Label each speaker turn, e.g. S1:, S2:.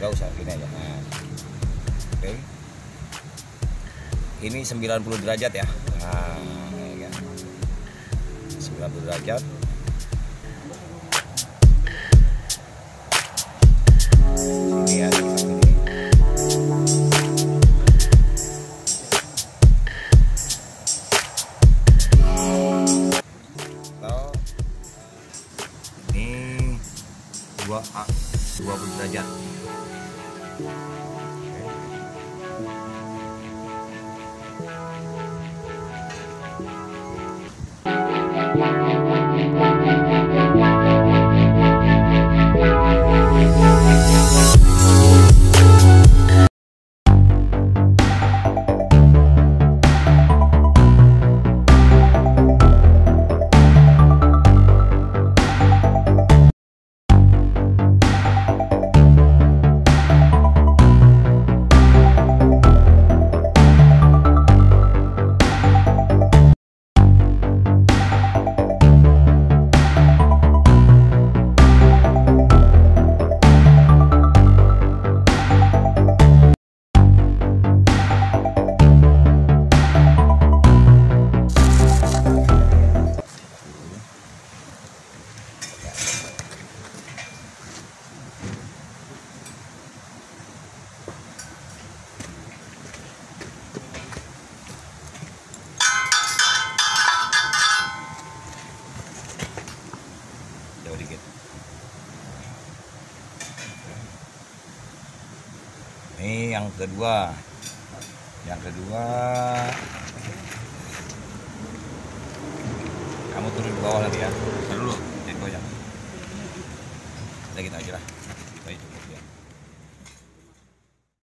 S1: Gak usah, gini aja. Nah. Oke. Ini 90 derajat ya. Nah, ya. 90 derajat. Ini ya, ini. Ini 20 derajat. Dikit. Ini yang kedua. Yang kedua, kamu turun ke bawah nanti ya. Taruh dulu, jangan goyang. Udah gitu aja lah. Baik, cukup ya.